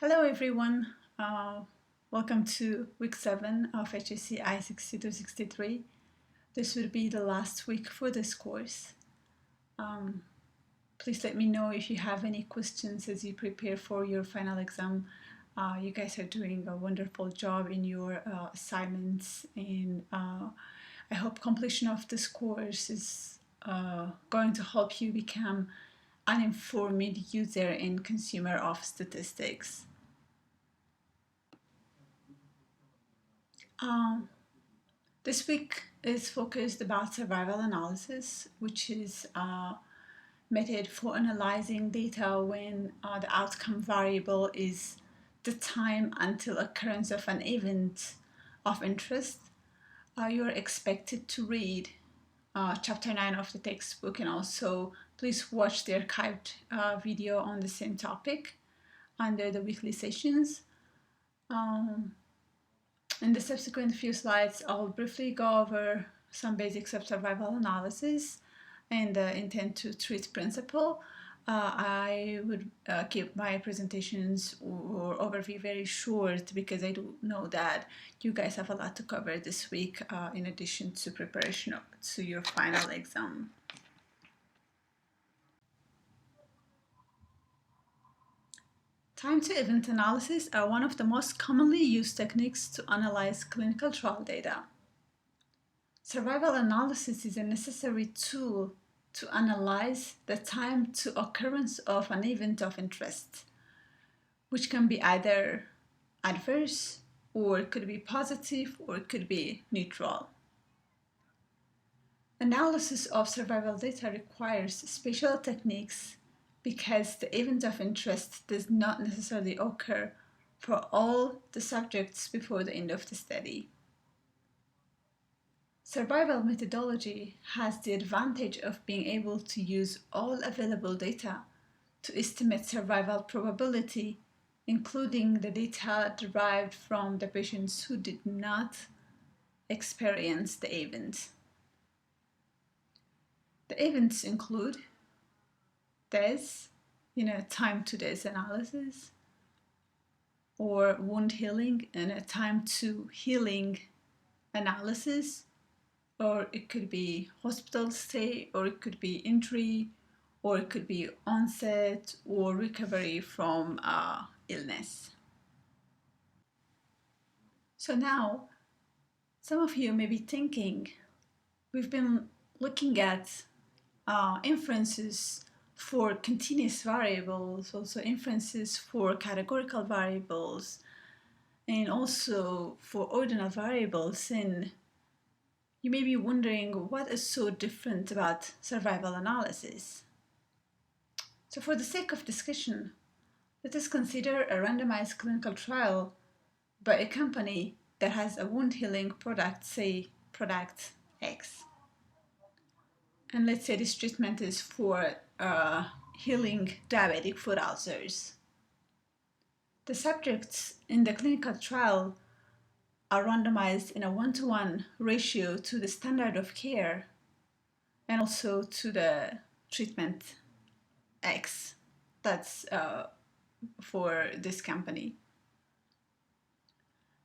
Hello everyone, welcome to week 7 of HSCI 62-63. This will be the last week for this course. Please let me know if you have any questions as you prepare for your final exam. You guys are doing a wonderful job in your assignments, and I hope completion of this course is going to help you become an informed user and consumer of statistics. This week is focused about survival analysis, which is a method for analyzing data when the outcome variable is the time until occurrence of an event of interest. You are expected to read chapter 9 of the textbook, and also please watch the archived video on the same topic under the weekly sessions. In the subsequent few slides, I'll briefly go over some basics of survival analysis and the intent to treat principle. I would keep my presentations or overview very short because I do know that you guys have a lot to cover this week in addition to preparation to your final exam. Time to event analysis are one of the most commonly used techniques to analyze clinical trial data. Survival analysis is a necessary tool to analyze the time to occurrence of an event of interest, which can be either adverse, or it could be positive, or it could be neutral. Analysis of survival data requires special techniques because the event of interest does not necessarily occur for all the subjects before the end of the study. Survival methodology has the advantage of being able to use all available data to estimate survival probability, including the data derived from the patients who did not experience the event. The events include death, time to death analysis, or wound healing and a time to healing analysis, or it could be hospital stay, or it could be injury, or it could be onset or recovery from illness. So now, some of you may be thinking, we've been looking at inferences for continuous variables, also inferences for categorical variables, and also for ordinal variables, and you may be wondering what is so different about survival analysis. So for the sake of discussion, let us consider a randomized clinical trial by a company that has a wound healing product, say product X. And let's say this treatment is for healing diabetic foot ulcers. The subjects in the clinical trial are randomized in a 1-to-1 ratio to the standard of care and also to the treatment X that's for this company.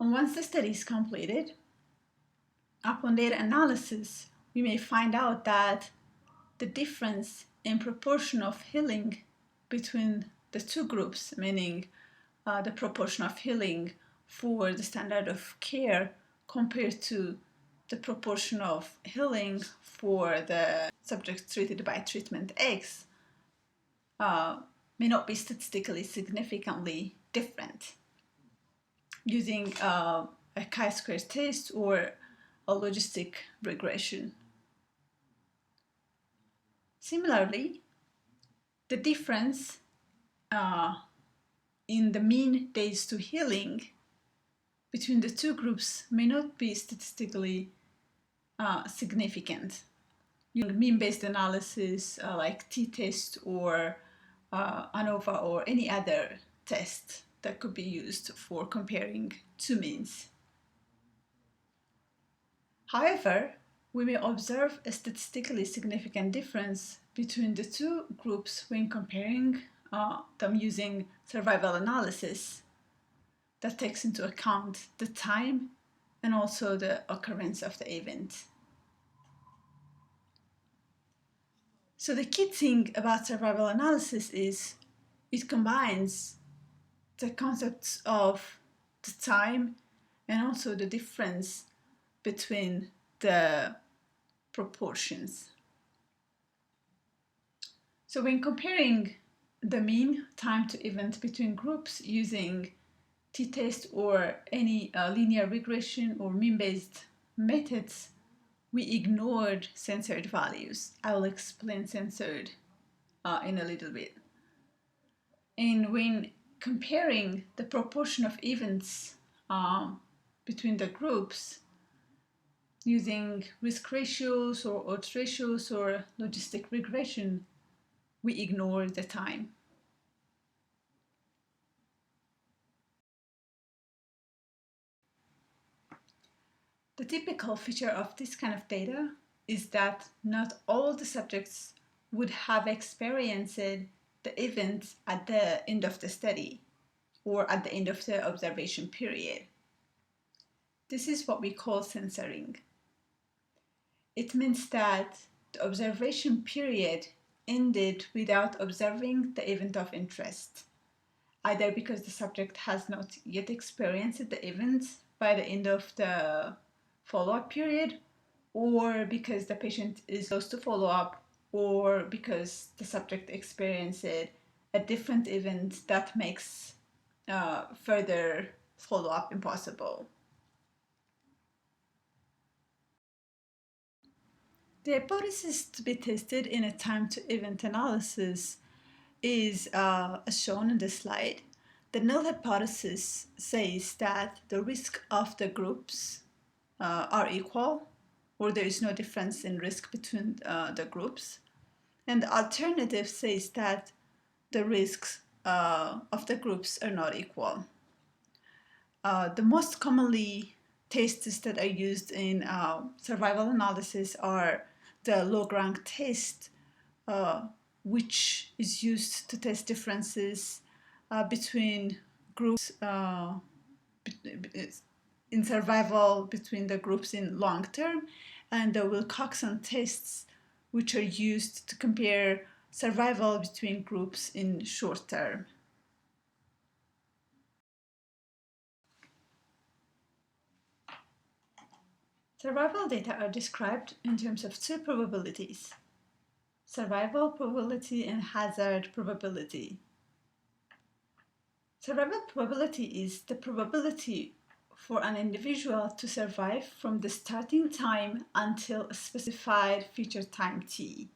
And once the study is completed, upon data analysis, we may find out that the difference in proportion of healing between the two groups, meaning the proportion of healing for the standard of care compared to the proportion of healing for the subjects treated by treatment X, may not be statistically significantly different using a chi-square test or a logistic regression. Similarly, the difference in the mean days to healing between the two groups may not be statistically significant. Using mean-based analysis like t-test or ANOVA or any other test that could be used for comparing two means. However, we may observe a statistically significant difference between the two groups when comparing them using survival analysis. that takes into account the time and also the occurrence of the event. So the key thing about survival analysis is it combines the concepts of the time and also the difference between the proportions. So when comparing the mean time to event between groups using t-test or any linear regression or mean-based methods, we ignored censored values. I will explain censored in a little bit. And when comparing the proportion of events between the groups using risk ratios or odds ratios or logistic regression, we ignore the time. The typical feature of this kind of data is that not all the subjects would have experienced the events at the end of the study or at the end of the observation period. This is what we call censoring. It means that the observation period ended without observing the event of interest, either because the subject has not yet experienced the event by the end of the follow-up period, or because the patient is close to follow-up, or because the subject experienced a different event that makes further follow-up impossible. The hypothesis to be tested in a time-to-event analysis is as shown in the slide. The null hypothesis says that the risk of the groups are equal, or there is no difference in risk between the groups. And the alternative says that the risks of the groups are not equal. The most commonly tests that are used in survival analysis are the log-rank test, which is used to test differences between groups in survival between the groups in long term, and the Wilcoxon tests, which are used to compare survival between groups in short term. Survival data are described in terms of two probabilities: survival probability and hazard probability. Survival probability is the probability for an individual to survive from the starting time until a specified future time t.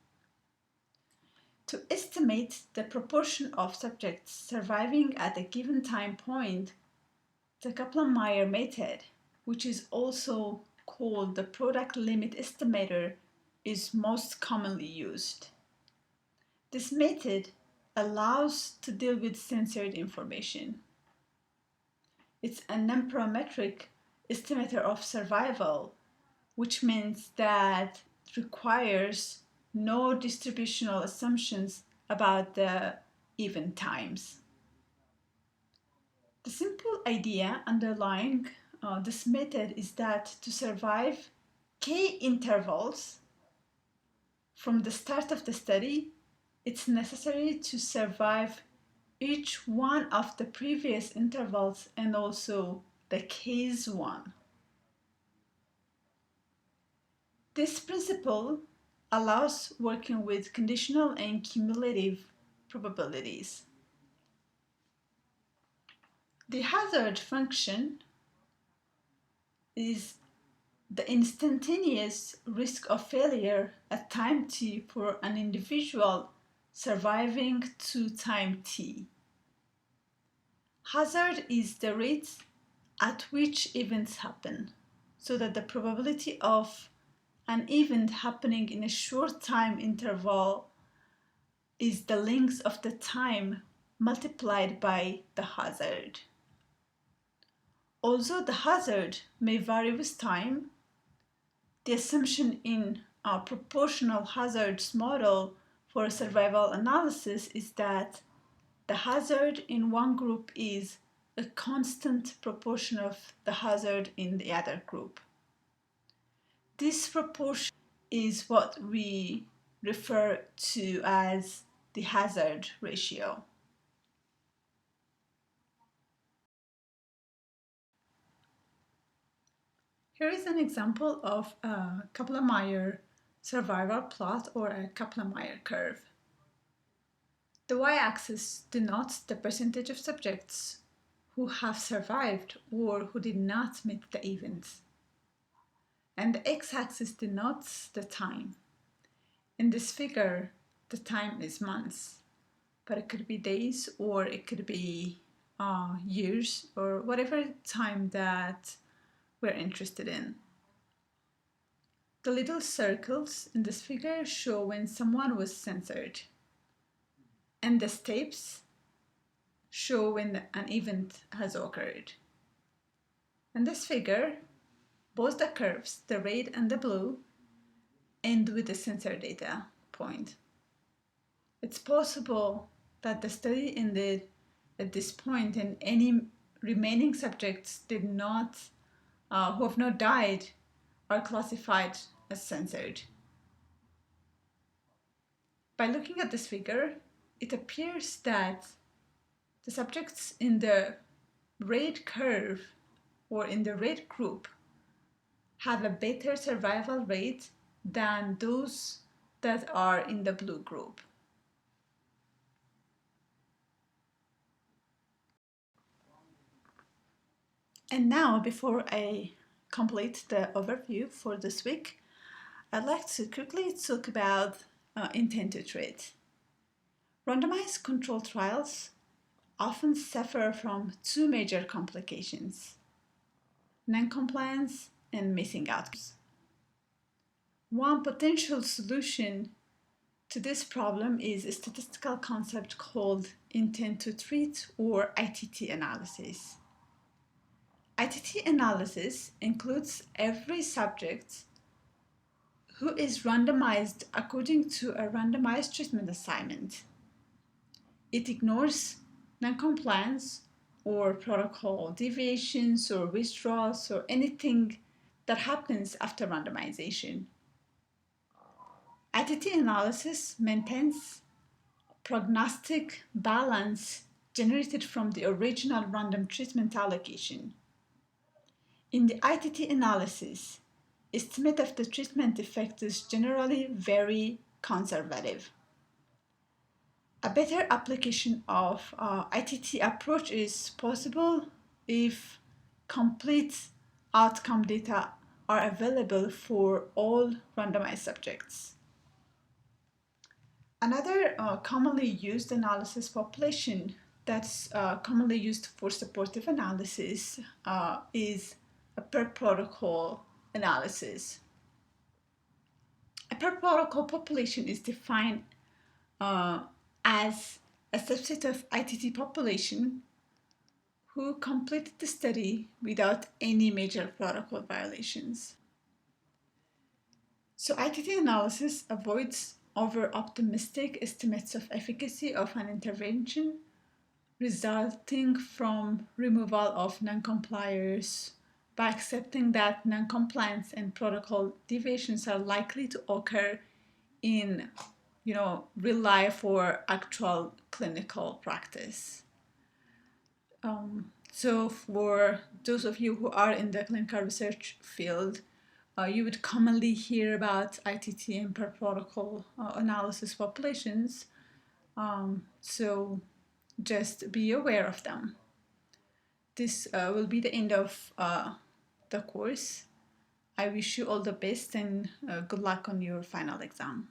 To estimate the proportion of subjects surviving at a given time point, the Kaplan-Meier method, which is also called the product limit estimator, is most commonly used. This method allows to deal with censored information. It's a non-parametric estimator of survival, which means that it requires no distributional assumptions about the event times. The simple idea underlying this method is that to survive k intervals from the start of the study, it's necessary to survive each one of the previous intervals and also the k's one. This principle allows working with conditional and cumulative probabilities. The hazard function is the instantaneous risk of failure at time t for an individual surviving to time t. Hazard is the rate at which events happen, so that the probability of an event happening in a short time interval is the length of the time multiplied by the hazard. Although the hazard may vary with time, the assumption in our proportional hazards model for survival analysis is that the hazard in one group is a constant proportion of the hazard in the other group. This proportion is what we refer to as the hazard ratio. Here is an example of a Kaplan-Meier survival plot or a Kaplan-Meier curve. The y-axis denotes the percentage of subjects who have survived or who did not meet the event. And the x-axis denotes the time. In this figure, the time is months, but it could be days or it could be years or whatever time that we're interested in. The little circles in this figure show when someone was censored, and the steps show when an event has occurred. In this figure, both the curves, the red and the blue, end with the censor data point. It's possible that the study ended at this point and any remaining subjects did not, who have not died, are classified as censored. By looking at this figure, it appears that the subjects in the red curve or in the red group have a better survival rate than those that are in the blue group. And now, before I complete the overview for this week, I'd like to quickly talk about intent to treat. Randomized controlled trials often suffer from two major complications: non-compliance and missing outcomes. One potential solution to this problem is a statistical concept called intent to treat or ITT analysis. ITT analysis includes every subject who is randomized according to a randomized treatment assignment. It ignores non-compliance or protocol deviations or withdrawals or anything that happens after randomization. ITT analysis maintains prognostic balance generated from the original random treatment allocation. In the ITT analysis, estimate of the treatment effect is generally very conservative. A better application of ITT approach is possible if complete outcome data are available for all randomized subjects. Another commonly used analysis population that's commonly used for supportive analysis is a per protocol analysis. A per protocol population is defined as a subset of ITT population who completed the study without any major protocol violations. So ITT analysis avoids over-optimistic estimates of efficacy of an intervention resulting from removal of non-compliers by accepting that non-compliance and protocol deviations are likely to occur in real life or actual clinical practice. So for those of you who are in the clinical research field, you would commonly hear about ITT and per protocol analysis populations. So just be aware of them. This will be the end of the course. I wish you all the best and good luck on your final exam.